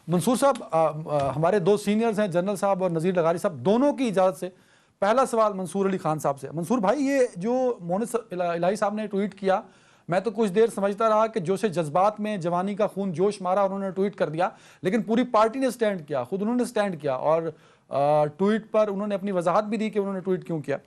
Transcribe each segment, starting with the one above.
मंसूर साहब, हमारे दो सीनियर्स हैं, जनरल साहब और नज़ीर लगारी साहब, दोनों की इजाज़त से पहला सवाल मंसूर अली खान साहब से। मंसूर भाई, ये जो मोहनिस इलाही साहब ने ट्वीट किया, मैं तो कुछ देर समझता रहा कि जोश जज्बात में जवानी का खून जोश मारा, उन्होंने ट्वीट कर दिया, लेकिन पूरी पार्टी ने स्टैंड किया, खुद उन्होंने स्टैंड किया और ट्वीट पर उन्होंने अपनी वजाहत भी दी कि उन्होंने ट्वीट क्यों किया।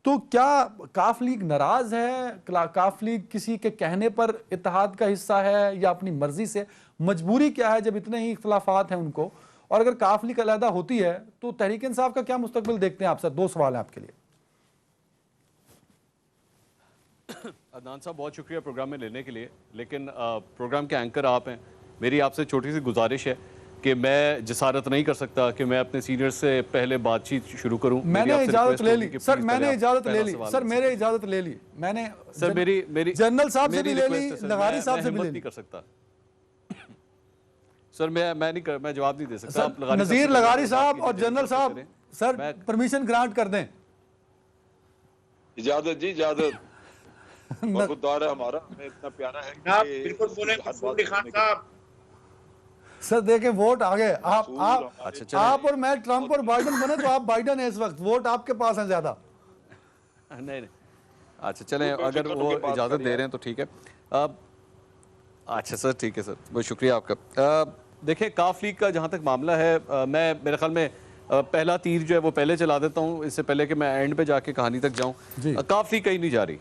तो क्या काफ लीग नाराज है? काफ लीग किसी के कहने पर इत्तेहाद का हिस्सा है या अपनी मर्जी से? मजबूरी क्या है जब इतने ही इख्तलाफात हैं उनको? और अगर काफ लीग अलहदा होती है तो तहरीक इंसाफ का क्या मुस्तकबिल देखते हैं? आपसे दो सवाल हैं आपके लिए। अदनान साहब, बहुत शुक्रिया प्रोग्राम में लेने के लिए, लेकिन प्रोग्राम के एंकर आप हैं। मेरी आपसे छोटी सी गुजारिश है कि मैं जसारत नहीं कर सकता कि मैं अपने सीनियर से पहले बातचीत शुरू करूं। मैंने इजाजत ले ली सर, मैंने इजाजत ले ली सर, मेरे इजाजत ले ली मैंने सर। मेरी जनरल साहब से भी ले ली, लगारी साहब से भी ले ली। नहीं कर सकता सर, मैं जवाब नहीं दे सकता। नज़ीर लगारी साहब और जनरल साहब, सर परमिशन ग्रांट कर दें। इजाजत जी, इजाजत। वफादार है हमारा, हमें इतना प्यारा है कि बिल्कुल बोले मंसूर खान साहब। सर देखें, वोट आ गए। आप और मैं ट्रंप और बाइडन बने तो आप बाइडन है इस वक्त, वोट आपके पास है ज्यादा। नहीं, अच्छा चलें, अगर वो इजाजत दे रहे हैं तो ठीक है। अच्छा सर, ठीक है सर, बहुत शुक्रिया आपका। देखिए, काफ लीग का जहाँ तक मामला है, मैं मेरे ख्याल में पहला तीर जो है वो पहले चला देता हूँ, इससे पहले कि मैं एंड पे जाके कहानी तक जाऊँ। काफ लीग कहीं नहीं जा रही,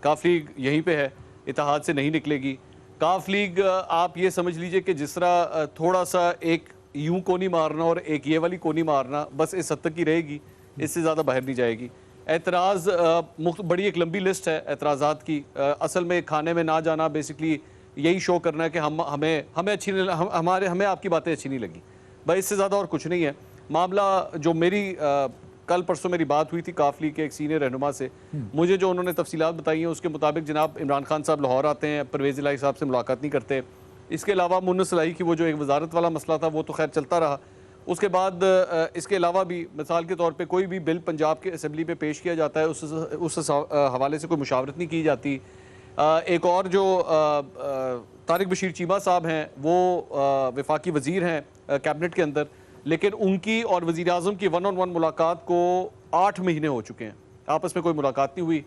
काफ लीग यहीं पे है, इत्तेहाद से नहीं निकलेगी। काफ लीग आप ये समझ लीजिए कि जिस तरह थोड़ा सा एक यूं कोनी मारना और एक ये वाली कोनी मारना, बस इस हद तक ही रहेगी, इससे ज़्यादा बाहर नहीं जाएगी। एतराज़ बड़ी एक लंबी लिस्ट है एतराज़ात की। असल में खाने में ना जाना बेसिकली यही शो करना है कि हमें अच्छी नहीं, हमें आपकी बातें अच्छी नहीं लगी, भाई इससे ज़्यादा और कुछ नहीं है मामला। जो मेरी कल परसों मेरी बात हुई थी काफ लीग के एक सीनियर रहनुमा से, मुझे जो उन्होंने तफसीलात बताई हैं उसके मुताबिक जनाब इमरान खान साहब लाहौर आते हैं, परवेज़ इलाही साहब से मुलाकात नहीं करते। इसके अलावा मुन्नस इलाही की वो जो एक वजारत वाला मसला था वो तो खैर चलता रहा। उसके बाद इसके अलावा भी मिसाल के तौर पे कोई भी बिल पंजाब के असम्बली पे पेश किया जाता है, उस हवाले से कोई मुशावरत नहीं की जाती। एक और जो तारिक बशीर चीमा साहब हैं, वो वफाकी वज़ीर हैं कैबिनेट के अंदर, लेकिन उनकी और वज़ीर आज़म की 1-on-1 मुलाकात को 8 महीने हो चुके हैं, आपस में कोई मुलाकात नहीं हुई।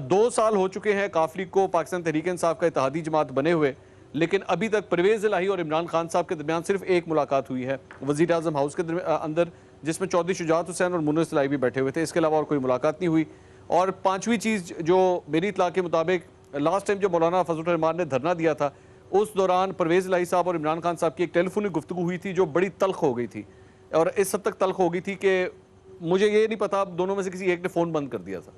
2 साल हो चुके हैं काफ लीग को पाकिस्तान तहरीक इंसाफ का इत्तेहादी जमात बने हुए, लेकिन अभी तक परवेज़ इलाही और इमरान खान साहब के दरमियान सिर्फ एक मुलाकात हुई है वज़ीर आज़म हाउस के अंदर, जिसमें चौधरी शुजात हुसैन और मुन्नस इलाही भी बैठे हुए थे। इसके अलावा और कोई मुलाकात नहीं हुई। और पाँचवीं चीज़ जो मेरी इत्तला के मुताबिक लास्ट टाइम जो मौलाना फजलुर रहमान ने धरना दिया था, उस दौरान परवेज़ इलाही साहब और इमरान खान साहब की एक टेलीफोनिक गुफ्तगू हुई थी जो बड़ी तल्ख हो गई थी, और इस हद तक तल्ख हो गई थी कि मुझे ये नहीं पता दोनों में से किसी एक ने फ़ोन बंद कर दिया था।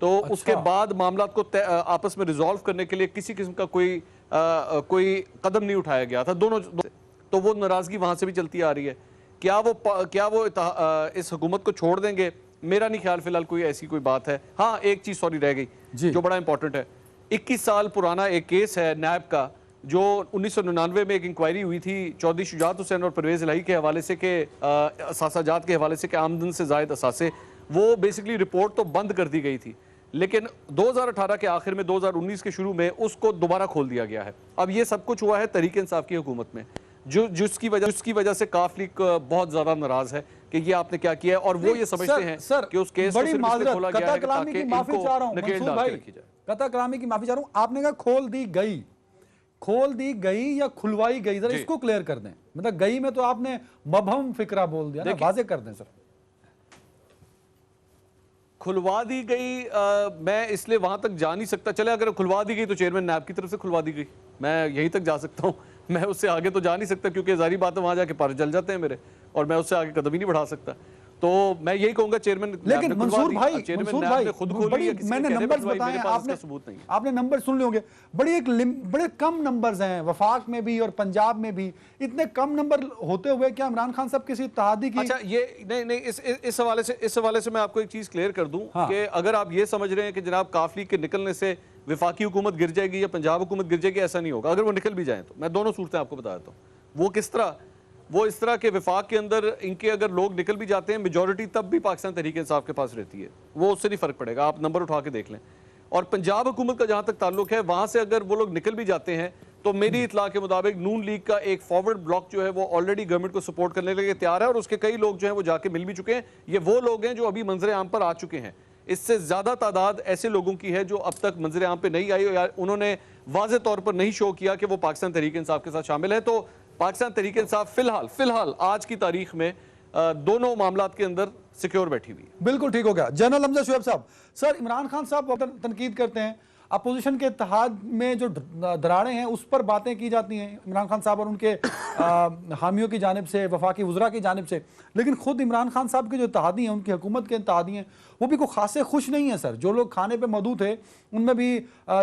तो अच्छा। उसके बाद मामला को आपस में रिजॉल्व करने के लिए किसी किस्म का कोई कदम नहीं उठाया गया था दोनों, तो वो नाराज़गी वहाँ से भी चलती आ रही है। क्या वो इस हुकूमत को छोड़ देंगे? मेरा नहीं ख्याल फिलहाल कोई ऐसी कोई बात है। हाँ, एक चीज़ सॉरी रह गई जो बड़ा इंपॉर्टेंट है। 21 साल पुराना एक केस है नैब का, जो 1999 में एक इंक्वायरी हुई थी चौधरी शुजात हुसैन और परवेज़ इलाही के हवाले से के असासाजात के हवाले से कि आमदन से ज़ायद असासे, वो बेसिकली रिपोर्ट तो बंद कर दी गई थी, लेकिन 2018 के आखिर में 2019 के शुरू में उसको दोबारा खोल दिया गया है। अब ये सब कुछ हुआ है तहरीक इंसाफ की हुकूमत में, जिसकी वजह से काफ लीग बहुत ज़्यादा नाराज़ है कि ये आपने क्या किया है, और वो ये समझते हैं कि उस केस को सिर्फ इसलिए खोला गया है ताकि इनको नकेल डाल के रखी जाए। कता कलामी की माफी चाह रहा हूं, आपने कहा खोल दी गई या खुलवाई गई, जरा इसको क्लियर कर दें। मतलब गई में तो आपने मबहम फिक्रा बोल दिया ना, वाज़ेह कर दें सर। खुलवा दी गई, मैं इसलिए वहां तक जा नहीं सकता। चले अगर खुलवा दी गई तो चेयरमैन नैब की तरफ से खुलवा दी गई, मैं यहीं तक जा सकता हूं, मैं उससे आगे तो जा नहीं सकता, क्योंकि जारी बात है वहां जाके पर जल जाते हैं मेरे, और मैं उससे आगे कदम ही नहीं बढ़ा सकता। तो मैं यही कहूंगा चेयरमैन, लेकिन मंसूर भाई खुद बड़ी मैंने नंबर्स बताए, आपने नंबर सुन लिए होंगे, बड़े कम नंबर्स हैं वफाक में भी और पंजाब में भी। इतने कम नंबर होते हुए क्या इमरान खान साहब किसी इत्तेहादी की? अच्छा, ये नहीं, इस हवाले से मैं आपको एक चीज क्लियर कर दूं कि अगर आप ये समझ रहे हैं कि जनाब काफ लीग के निकलने से वफाकी हुकूमत गिर जाएगी या पंजाब हुकूमत गिर जाएगी, ऐसा नहीं होगा। अगर वो निकल भी जाए तो मैं दोनों सूरतें आपको बता देता हूँ। वो इस तरह के विफाक के अंदर इनके अगर लोग निकल भी जाते हैं, मेजॉरिटी तब भी पाकिस्तान तहरीक इंसाफ के पास रहती है, वो उससे नहीं फर्क पड़ेगा, आप नंबर उठा के देख लें। और पंजाब हुकूमत का जहाँ तक ताल्लुक है, वहाँ से अगर वो लोग निकल भी जाते हैं तो मेरी इतला के मुताबिक नून लीग का एक फॉरवर्ड ब्लॉक जो है वो ऑलरेडी गवर्नमेंट को सपोर्ट करने के लिए तैयार है, और उसके कई लोग जो हैं वो जाके मिल भी चुके हैं। ये वो लोग हैं जो अभी मंजर आम पर आ चुके हैं। इससे ज्यादा तादाद ऐसे लोगों की है जो अब तक मंजर आम पे नहीं आई या उन्होंने वाज़े तौर पर नहीं शो किया कि वो पाकिस्तान तहरीक इंसाफ के साथ शामिल है। तो पाकिस्तान तहरीक इंसाफ फिलहाल आज की तारीख में दोनों मामलात के अंदर सिक्योर बैठी हुई है। बिल्कुल ठीक हो गया। जनरल हमजा शुएब साहब, सर इमरान खान साहब तनकीद करते हैं, अपोजिशन के इत्तेहाद में जो दरारें हैं उस पर बातें की जाती हैं इमरान खान साहब और उनके हामियों की जानिब से, वफाकी वज़रा की जानिब से, लेकिन खुद इमरान खान साहब के जो इत्तेहादी हैं, उनकी हुकूमत के इत्तेहादी हैं, वो भी कोई खासे खुश नहीं है सर। जो लोग खाने पर मौजूद थे उनमें भी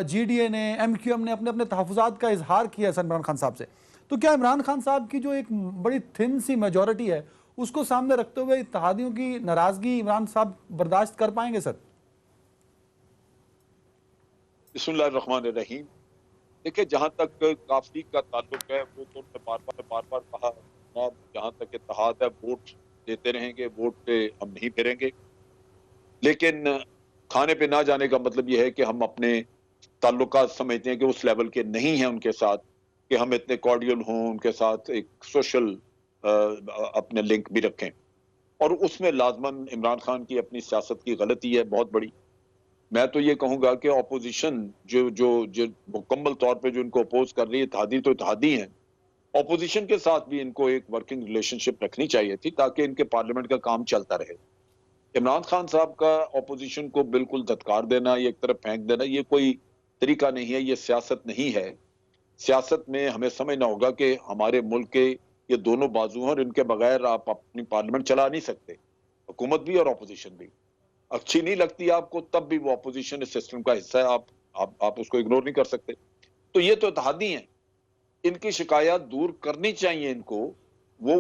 GDA ने, MQM ने अपने अपने तहफ़्फ़ुज़ात का इजहार किया सर इमरान खान साहब से। तो क्या इमरान खान साहब की जो एक बड़ी थिन सी मेजॉरिटी है उसको सामने रखते हुए इत्तेहादियों की नाराजगी इमरान साहब बर्दाश्त कर पाएंगे सर? बिस्मिल्लाहिर्रहमानिर्रहीम। देखिए, जहाँ तक काफली का ताल्लुक है वो तो उन्होंने बार बार कहा, जहाँ तक इत्तेहाद है वोट देते रहेंगे, वोट पे हम नहीं फिरेंगे। लेकिन खाने पे ना जाने का मतलब यह है कि हम अपने ताल्लुकात समझते हैं कि उस लेवल के नहीं हैं उनके साथ कि हम इतने कॉर्डियल हों, उनके साथ एक सोशल अपने लिंक भी रखें। और उसमें लाजमन इमरान खान की अपनी सियासत की गलती है बहुत बड़ी। मैं तो ये कहूंगा कि ऑपोजिशन जो जो जो मुकम्मल तौर पे जो इनको अपोज कर रही है, इत्तेहादी तो इत्तेहादी हैं, ऑपोजिशन के साथ भी इनको एक वर्किंग रिलेशनशिप रखनी चाहिए थी ताकि इनके पार्लियामेंट का काम चलता रहे। इमरान खान साहब का ऑपोजिशन को बिल्कुल धत्कार देना, ये एक तरफ फेंक देना, ये कोई तरीका नहीं है, ये सियासत नहीं है। सियासत में हमें समझना होगा कि हमारे मुल्क के ये दोनों बाजू हैं और इनके बगैर आप अपनी पार्लियामेंट चला नहीं सकते, हुकूमत भी और ऑपोजिशन भी। अच्छी नहीं लगती आपको तब भी वो ऑपोजिशन इस सिस्टम का हिस्सा है, आप उसको इग्नोर नहीं कर सकते। तो ये तो इत्तेहादी हैं, इनकी शिकायत दूर करनी चाहिए इनको। वो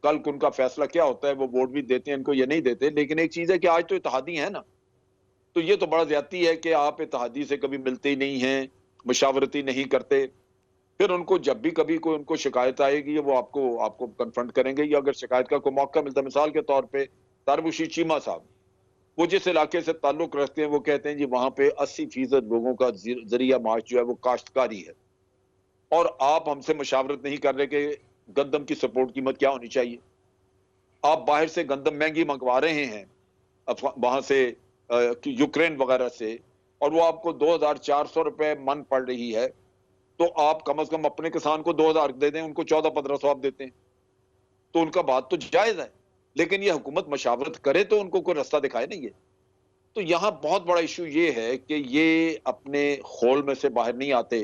कल को उनका फैसला क्या होता है, वो वोट भी देते हैं इनको, ये नहीं देते। लेकिन एक चीज है कि आज तो इत्तेहादी है ना, तो ये तो बड़ा ज्यादती है कि आप इत्तेहादी से कभी मिलते ही नहीं हैं, मशावरती नहीं करते। फिर उनको जब भी कभी कोई उनको शिकायत आएगी वो आपको कन्फ्रंट करेंगे, या अगर शिकायत का कोई मौका मिलता है, मिसाल के तौर पे तारबुशी चीमा साहब, वो जिस इलाके से ताल्लुक रखते हैं वो कहते हैं जी वहां पे 80% लोगों का जरिया माश जो है वो काश्तकारी है, और आप हमसे मशावरत नहीं कर रहे कि गंदम की सपोर्ट कीमत क्या होनी चाहिए। आप बाहर से गंदम महंगी मंगवा रहे हैं वहां से यूक्रेन वगैरह से, और वो आपको 2400 रुपए मन पड़ रही है, तो आप कम से कम अपने किसान को 2000 दे दें, उनको 1400-1500 आप देते हैं, तो उनका बात तो जायज है। लेकिन ये हुकूमत मशावरत करे तो उनको कोई रास्ता दिखाए नहीं है। तो यहाँ बहुत बड़ा इशू ये है कि ये अपने खोल में से बाहर नहीं आते,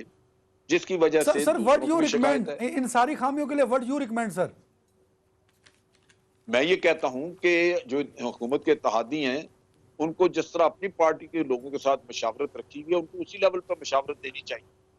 जिसकी वजह से sir what you recommend in सारी खामियों के लिए, व्हाट यू रिकमेंड सर? मैं ये कहता हूं कि जो हुकूमत के इत्तेहादी हैं उनको जिस तरह अपनी पार्टी के लोगों के साथ मशावरत रखी हुई है, उनको उसी लेवल पर मशावरत देनी चाहिए।